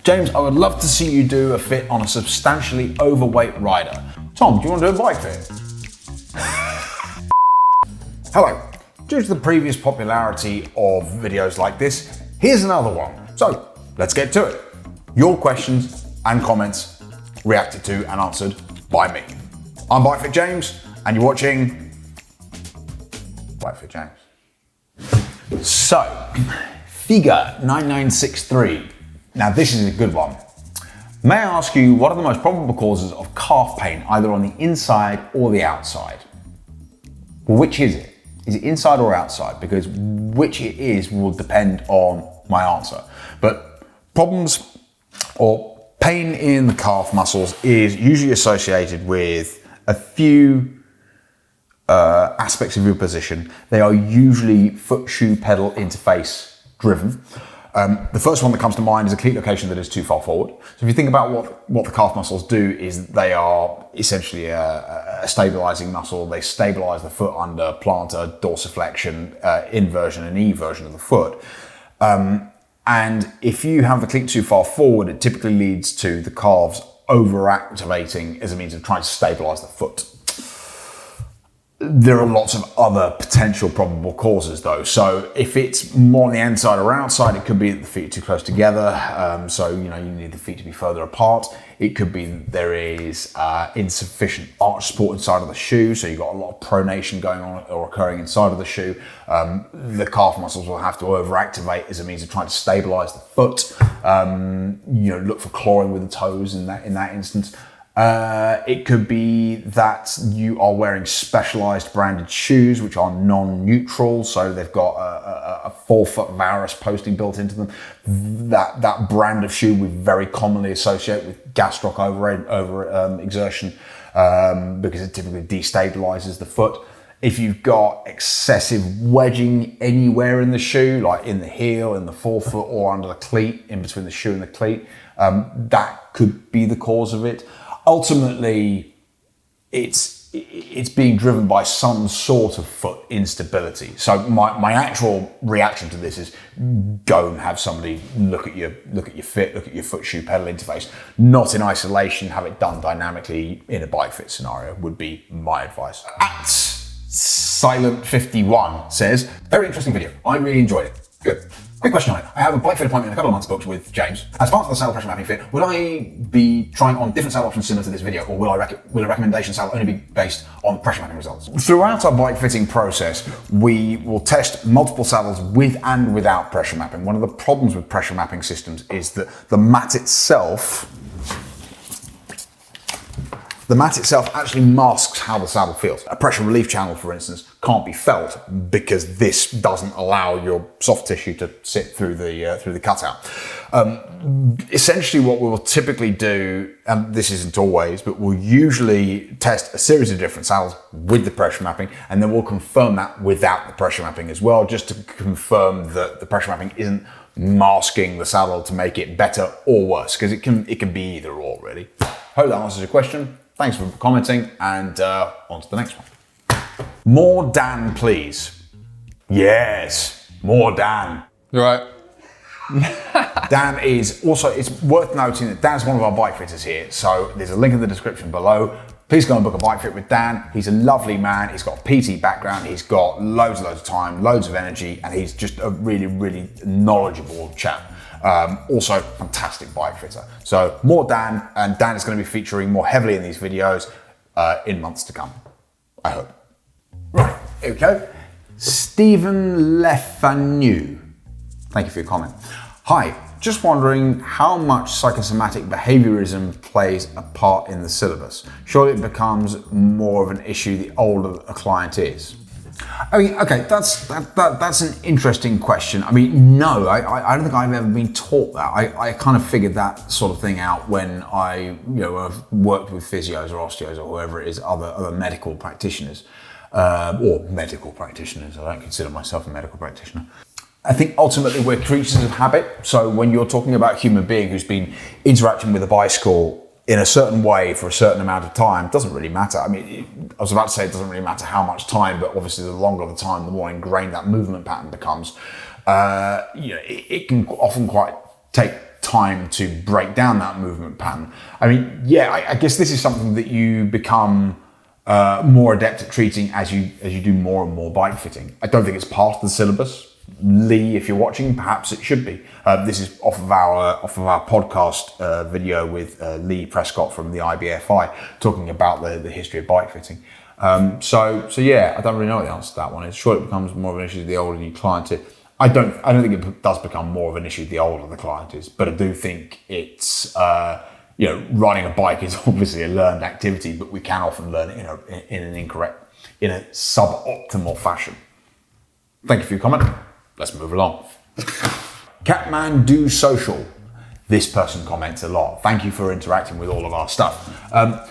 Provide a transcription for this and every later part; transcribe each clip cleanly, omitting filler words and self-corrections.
James, I would love to see you do a fit on a substantially overweight rider. Tom, do you want to do a bike fit? Hello. Due to the previous popularity of videos like this, here's another one. So, let's get to it. Your questions and comments reacted to and answered by me. I'm Bikefit James, and you're watching Bikefit James. So, figure 9963. Now this is a good one. May I ask you, what are the most probable causes of calf pain, either on the inside or the outside? Well, which is it? Is it inside or outside? Because which it is will depend on my answer. But problems or pain in the calf muscles is usually associated with a few aspects of your position. They are usually foot shoe pedal interface driven. The first one that comes to mind is a cleat location that is too far forward. So if you think about what the calf muscles do, is they are essentially a stabilizing muscle. They stabilize the foot under plantar, dorsiflexion, inversion and eversion of the foot. And if you have the cleat too far forward, it typically leads to the calves overactivating as a means of trying to stabilize the foot. There are lots of other potential probable causes though. So if it's more on the inside or outside, it could be that the feet are too close together. So, you need the feet to be further apart. It could be that there is insufficient arch support inside of the shoe. So you've got a lot of pronation going on or occurring inside of the shoe. The calf muscles will have to overactivate as a means of trying to stabilize the foot. Look for clawing with the toes in that instance. It could be that you are wearing specialized branded shoes which are non-neutral, so they've got a forefoot varus posting built into them. That brand of shoe we very commonly associate with gastroc over exertion because it typically destabilizes the foot. If you've got excessive wedging anywhere in the shoe, like in the heel, in the forefoot, or under the cleat, in between the shoe and the cleat, that could be the cause of it. Ultimately, it's being driven by some sort of foot instability. So my actual reaction to this is go and have somebody look at your fit, look at your foot shoe pedal interface, not in isolation. Have it done dynamically in a bike fit scenario would be my advice. At Silent51 says, very interesting video. I really enjoyed it. Good. Quick question on it. I have a bike fit appointment in a couple of months booked with James. As part of the saddle pressure mapping fit, will I be trying on different saddle options similar to this video, or will a recommendation saddle only be based on pressure mapping results? Throughout our bike fitting process, we will test multiple saddles with and without pressure mapping. One of the problems with pressure mapping systems is that the mat itself actually masks how the saddle feels. A pressure relief channel, for instance, can't be felt because this doesn't allow your soft tissue to sit through the cutout. Essentially what we will typically do, and this isn't always, but we'll usually test a series of different saddles with the pressure mapping, and then we'll confirm that without the pressure mapping as well, just to confirm that the pressure mapping isn't masking the saddle to make it better or worse, because it can be either or, really. Hope that answers your question. Thanks for commenting, and on to the next one. More Dan, please. Yes, more Dan. You right? Dan is also, it's worth noting that Dan's one of our bike fitters here, so there's a link in the description below. Please go and book a bike fit with Dan. He's a lovely man. He's got a PT background. He's got loads of time, loads of energy, and he's just a really, really knowledgeable chap. Also, fantastic bike fitter. So more Dan, and Dan is going to be featuring more heavily in these videos in months to come, I hope. Right, here we go. Stephen Lefanu. Thank you for your comment. Hi, just wondering how much psychosomatic behaviorism plays a part in the syllabus. Surely it becomes more of an issue the older a client is. I mean, okay, that's an interesting question. I mean, no, I don't think I've ever been taught that. I kind of figured that sort of thing out when I've worked with physios or osteos or whoever it is, other medical practitioners, or medical practitioners. I don't consider myself a medical practitioner. I think ultimately we're creatures of habit. So when you're talking about a human being who's been interacting with a bicycle in a certain way for a certain amount of time, doesn't really matter. I mean, I was about to say it doesn't really matter how much time, but obviously the longer the time, the more ingrained that movement pattern becomes. It can often quite take time to break down that movement pattern. I mean, yeah, I guess this is something that you become more adept at treating as you do more and more bike fitting. I don't think it's part of the syllabus. Lee, if you're watching, perhaps it should be. This is off of our podcast video with Lee Prescott from the IBFI, talking about the history of bike fitting. So yeah, I don't really know what the answer to that one is. Sure, it becomes more of an issue the older you client it. I don't think it does become more of an issue the older the client is, but I do think it's riding a bike is obviously a learned activity, but we can often learn it in a suboptimal fashion. Thank you for your comment. Let's move along. Catman Social. This person comments a lot. Thank you for interacting with all of our stuff.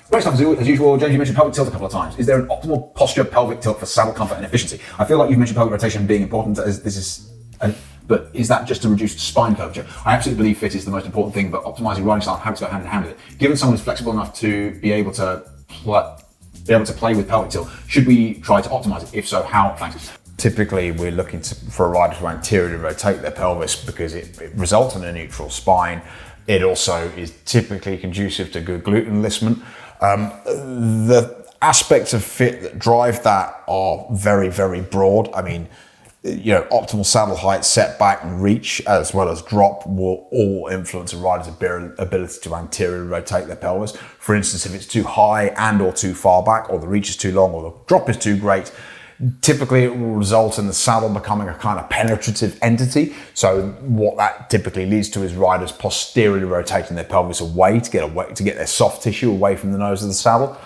Great stuff as usual. James, you mentioned pelvic tilt a couple of times. Is there an optimal posture pelvic tilt for saddle comfort and efficiency? I feel like you've mentioned pelvic rotation being important as this is, but is that just to reduce spine curvature? I absolutely believe fit is the most important thing, but optimizing riding style and habits go hand in hand with it. Given someone is flexible enough to be able to play with pelvic tilt, should we try to optimize it? If so, how? Thanks. Typically, we're looking for a rider to anteriorly rotate their pelvis because it results in a neutral spine. It also is typically conducive to good glute enlistment. The aspects of fit that drive that are very, very broad. I mean, optimal saddle height, setback, and reach, as well as drop, will all influence a rider's ability to anteriorly rotate their pelvis. For instance, if it's too high and or too far back, or the reach is too long, or the drop is too great, typically it will result in the saddle becoming a kind of penetrative entity. So what that typically leads to is riders posteriorly rotating their pelvis away to get their soft tissue away from the nose of the saddle.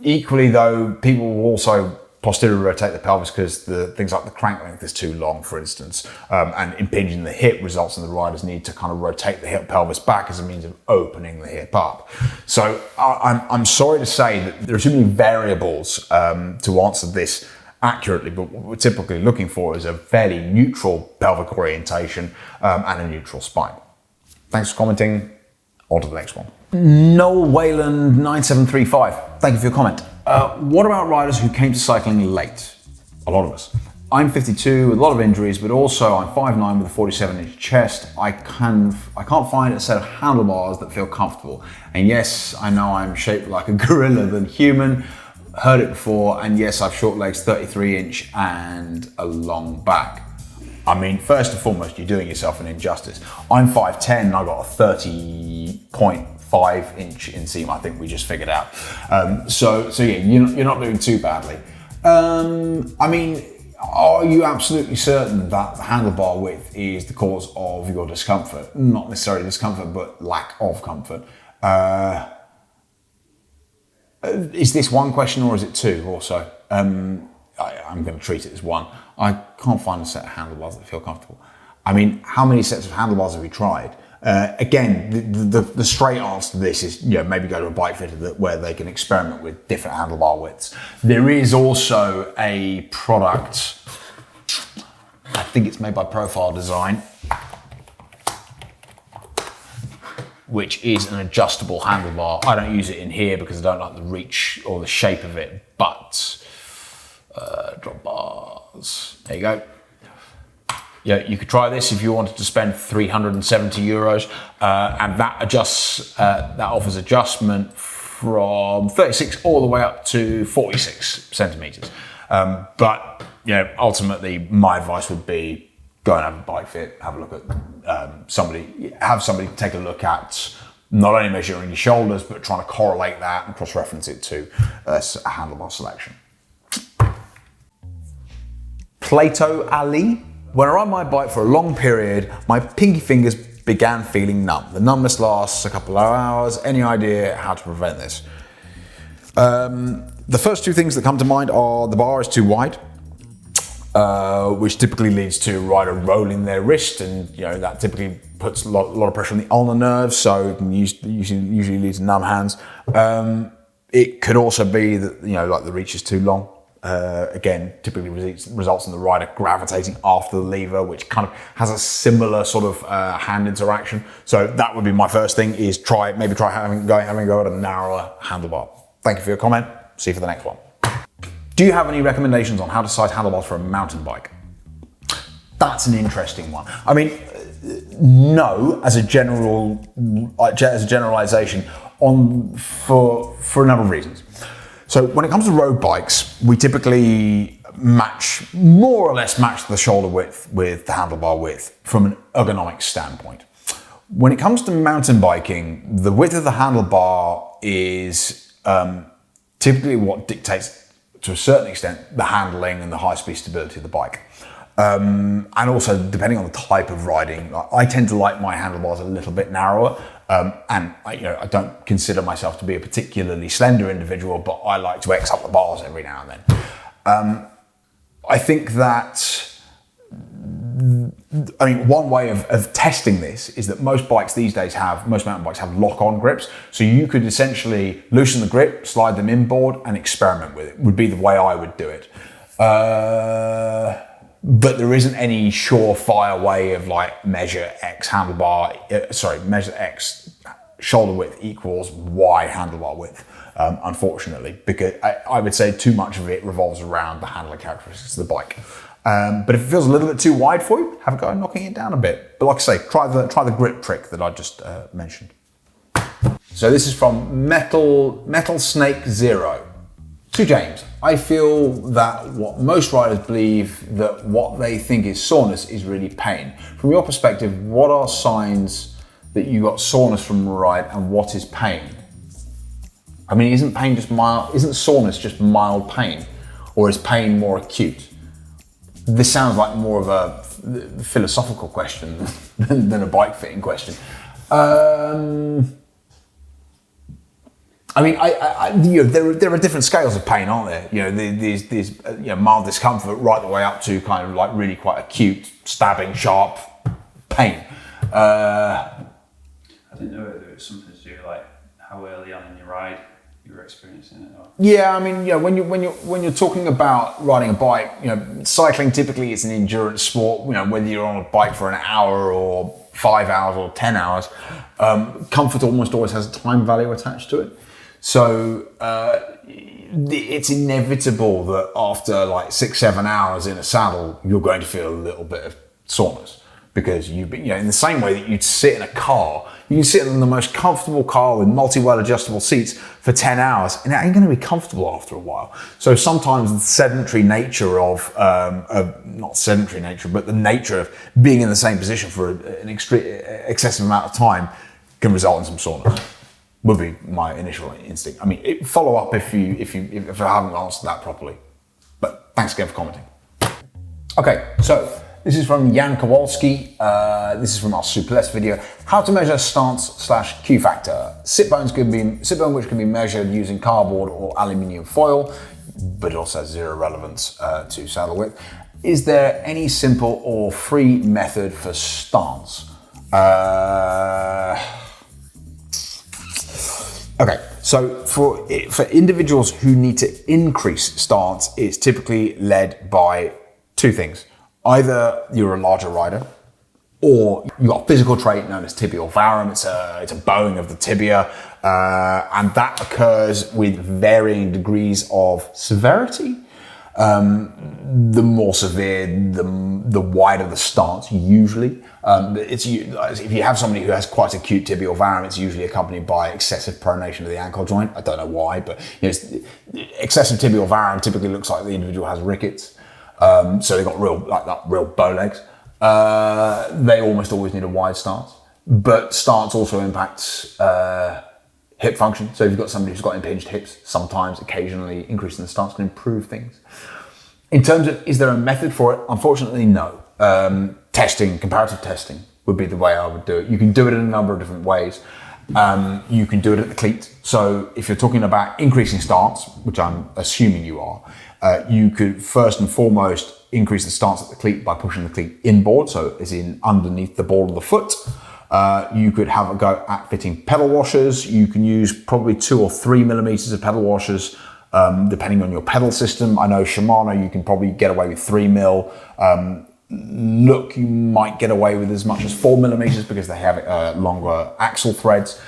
Equally though, people will also posteriorly rotate the pelvis because things like the crank length is too long, for instance, and impinging the hip results in the riders need to kind of rotate the hip pelvis back as a means of opening the hip up. So I'm sorry to say that there are too many variables to answer this accurately, but what we're typically looking for is a fairly neutral pelvic orientation and a neutral spine. Thanks for commenting. On to the next one. Noel Wayland 9735. Thank you for your comment. What about riders who came to cycling late? A lot of us. I'm 52 with a lot of injuries, but also I'm 5'9" with a 47-inch chest. I can't find a set of handlebars that feel comfortable. And yes, I know I'm shaped like a gorilla than human. Heard it before, and yes, I've short legs, 33-inch, and a long back. I mean, first and foremost, you're doing yourself an injustice. I'm 5'10", and I've got a 30.5-inch inseam, I think we just figured out. So yeah, you're not doing too badly. I mean, are you absolutely certain that the handlebar width is the cause of your discomfort? Not necessarily discomfort, but lack of comfort. Is this one question or is it two also? I'm going to treat it as one. I can't find a set of handlebars that feel comfortable. I mean, how many sets of handlebars have we tried? Again, the straight answer to this is, maybe go to a bike fitter where they can experiment with different handlebar widths. There is also a product, I think it's made by Profile Design, which is an adjustable handlebar. I don't use it in here because I don't like the reach or the shape of it, but drop bars, there you go. Yeah, you could try this if you wanted to spend 370 euros, and that offers adjustment from 36 all the way up to 46 centimeters. But ultimately, my advice would be go and have a bike fit, have a look at somebody take a look at not only measuring your shoulders, but trying to correlate that and cross-reference it to a handlebar selection. Plato Ali. When I ride my bike for a long period, my pinky fingers began feeling numb. The numbness lasts a couple of hours. Any idea how to prevent this? The first two things that come to mind are the bar is too wide, which typically leads to a rider rolling their wrist, and that typically puts a lot of pressure on the ulnar nerves, so it can usually lead to numb hands. It could also be that like the reach is too long. Again, typically results in the rider gravitating after the lever, which kind of has a similar sort of hand interaction. So that would be my first thing: is try having a go at a narrower handlebar. Thank you for your comment. See you for the next one. Do you have any recommendations on how to size handlebars for a mountain bike? That's an interesting one. I mean, no, as a generalization, for a number of reasons. So when it comes to road bikes, we typically more or less match the shoulder width with the handlebar width from an ergonomic standpoint. When it comes to mountain biking, the width of the handlebar is typically what dictates, to a certain extent, the handling and the high-speed stability of the bike. And also, depending on the type of riding, I tend to like my handlebars a little bit narrower. And I don't consider myself to be a particularly slender individual, but I like to X up the bars every now and then. I think that, one way of testing this is that most mountain bikes have lock-on grips. So you could essentially loosen the grip, slide them inboard, and experiment with it, would be the way I would do it. But there isn't any surefire way of measure X shoulder width equals Y handlebar width, unfortunately, because I would say too much of it revolves around the handling characteristics of the bike. But if it feels a little bit too wide for you, have a go at knocking it down a bit. But like I say, try the grip trick that I just mentioned. So this is from Metal Snake Zero. To James, I feel that what most riders believe that what they think is soreness is really pain. From your perspective, what are signs that you got soreness from a ride, and what is pain? Isn't pain just mild? Isn't soreness just mild pain, or is pain more acute? This sounds like more of a philosophical question than a bike fitting question. There are different scales of pain, aren't there? There's mild discomfort right the way up to kind of really quite acute, stabbing, sharp pain. I didn't know whether it was something to do how early on in your ride you were experiencing it. Or... Yeah, when you're talking about riding a bike, cycling typically is an endurance sport. Whether you're on a bike for an hour or 5 hours or 10 hours, comfort almost always has a time value attached to it. So it's inevitable that after 6-7 hours in a saddle, you're going to feel a little bit of soreness, because you've been, in the same way that you'd sit in a car, you can sit in the most comfortable car with multi-well adjustable seats for 10 hours, and it ain't going to be comfortable after a while. So sometimes the sedentary nature not sedentary nature, but the nature of being in the same position for an excessive amount of time can result in some soreness. Would be my initial instinct. Follow up if I haven't answered that properly. But thanks again for commenting. Okay, so this is from Jan Kowalski. This is from our Super Less video. How to measure stance/Q factor. Sit bone which can be measured using cardboard or aluminium foil, but it also has zero relevance to saddle width. Is there any simple or free method for stance? Okay, so for individuals who need to increase stance, it's typically led by two things. Either you're a larger rider, or you've got a physical trait known as tibial varum. It's a bowing of the tibia, and that occurs with varying degrees of severity. The more severe, the wider the stance usually. If you have somebody who has quite acute tibial varum, it's usually accompanied by excessive pronation of the ankle joint. I don't know why, but excessive tibial varum typically looks like the individual has rickets. So they've got real bow legs. They almost always need a wide stance, but stance also impacts hip function. So if you've got somebody who's got impinged hips, sometimes, occasionally, increasing the stance can improve things. In terms of, is there a method for it? Unfortunately, no. Comparative testing would be the way I would do it. You can do it in a number of different ways. You can do it at the cleat. So if you're talking about increasing stance, which I'm assuming you are, you could first and foremost increase the stance at the cleat by pushing the cleat inboard, so as in underneath the ball of the foot. You could have a go at fitting pedal washers. You can use probably 2 or 3 millimeters of pedal washers, depending on your pedal system. I know Shimano, you can probably get away with 3 mil. Look, you might get away with as much as 4 millimeters because they have longer axle threads.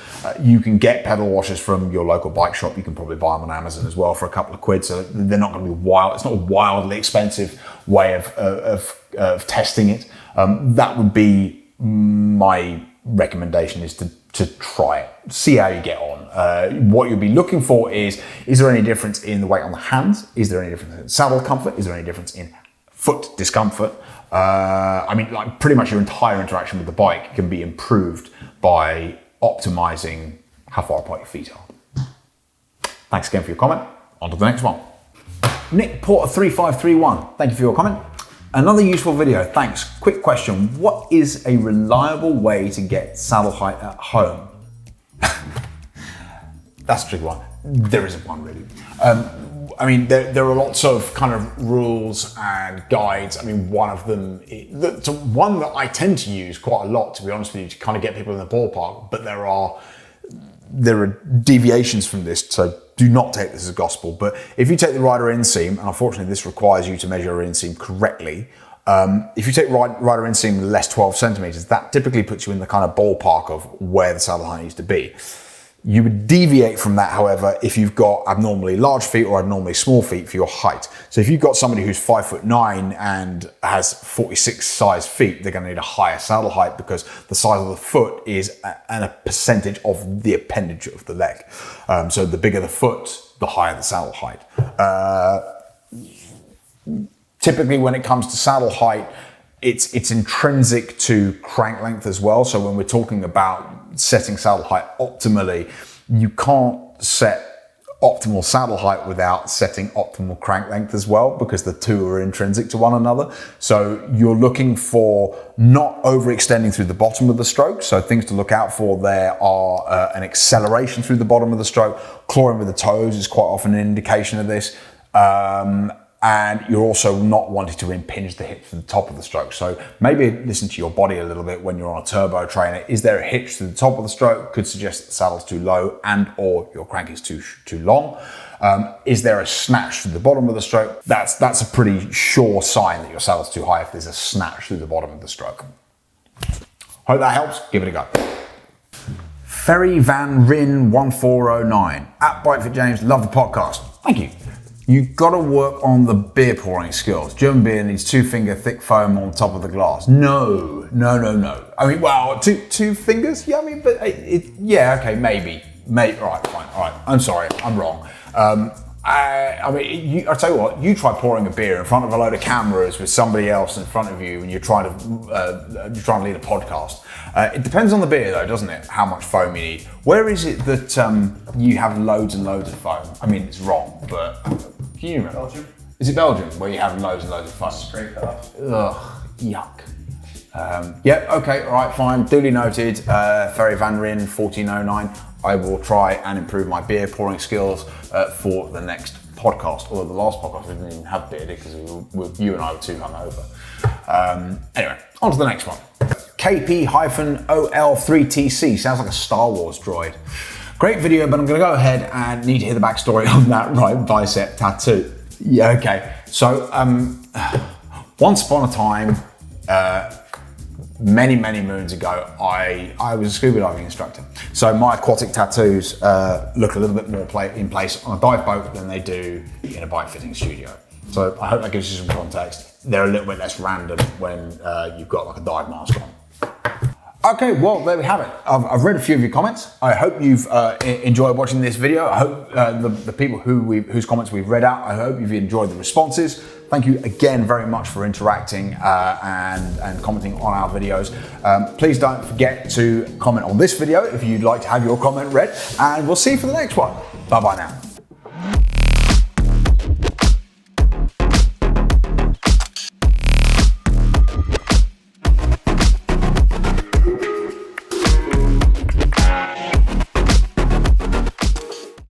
You can get pedal washers from your local bike shop. You can probably buy them on Amazon as well for a couple of quid. So they're not going to be wild. It's not a wildly expensive way of testing it. That would be my recommendation is to try it, see how you get on. What you'll be looking for is there any difference in the weight on the hands? Is there any difference in saddle comfort? Is there any difference in foot discomfort? I mean, like pretty much your entire interaction with the bike can be improved by optimizing how far apart your feet are. Thanks again for your comment. On to the next one. Nick Porter 3531, thank you for your comment. Another useful video, thanks. Quick question, what is a reliable way to get saddle height at home? That's a tricky one. There isn't one really. I mean, there are lots of kind of rules and guides. I mean, one of them, one that I tend to use quite a lot, to be honest with you, to kind of get people in the ballpark, but there are deviations from this, so do not take this as gospel. But if you take the rider inseam, and unfortunately this requires you to measure your inseam correctly, if you take rider inseam less 12 centimeters, that typically puts you in the kind of ballpark of where the saddle height needs to be. You would deviate from that, however, if you've got abnormally large feet or abnormally small feet for your height. So if you've got somebody who's 5'9" and has 46 size feet, they're going to need a higher saddle height because the size of the foot is a percentage of the appendage of the leg. So the bigger the foot, the higher the saddle height. Typically, when it comes to saddle height, it's intrinsic to crank length as well. So when we're talking about setting saddle height optimally, you can't set optimal saddle height without setting optimal crank length as well, because the two are intrinsic to one another. So you're looking for not overextending through the bottom of the stroke. So things to look out for there are an acceleration through the bottom of the stroke. Clawing with the toes is quite often an indication of this. And you're also not wanting to impinge the hitch to the top of the stroke. So maybe listen to your body a little bit when you're on a turbo trainer. Is there a hitch to the top of the stroke? Could suggest that the saddle's too low and or your crank is too long. Is there a snatch to the bottom of the stroke? That's a pretty sure sign that your saddle's too high if there's a snatch through the bottom of the stroke. Hope that helps. Give it a go. Ferry Van Ryn 1409 at Bikefit James. Love the podcast. Thank you. You've got to work on the beer pouring skills. German beer needs 2-finger thick foam on top of the glass. No. I mean, well, two fingers? Yeah, I mean, but yeah, okay, maybe. Right, fine, all right. I'm sorry, I'm wrong. I mean, I tell you what, you try pouring a beer in front of a load of cameras with somebody else in front of you and you're trying to lead a podcast. It depends on the beer though, doesn't it? How much foam you need. Where is it that you have loads and loads of foam? I mean, it's wrong, but can you remember? Belgium. Is it Belgium where you have loads and loads of foam? Scrape it off. Ugh, yuck. Yep, okay, all right, fine. Duly noted. Ferry Van Ryn 1409. I will try and improve my beer pouring skills for the next podcast. Although the last podcast we didn't even have beer because you and I were too hungover. Anyway, on to the next one. KP-OL3TC sounds like a Star Wars droid. Great video, but I'm going to go ahead and need to hear the backstory on that right bicep tattoo. Yeah, okay. So, once upon a time, many moons ago, I was a scuba diving instructor. So my aquatic tattoos look a little bit more in place on a dive boat than they do in a bike fitting studio. So I hope that gives you some context. They're a little bit less random when you've got like a dive mask on. Okay, well, there we have it. I've read a few of your comments. I hope you've enjoyed watching this video. I hope the people whose comments we've read out, I hope you've enjoyed the responses. Thank you again very much for interacting and commenting on our videos. Please don't forget to comment on this video if you'd like to have your comment read, and we'll see you for the next one. Bye-bye now.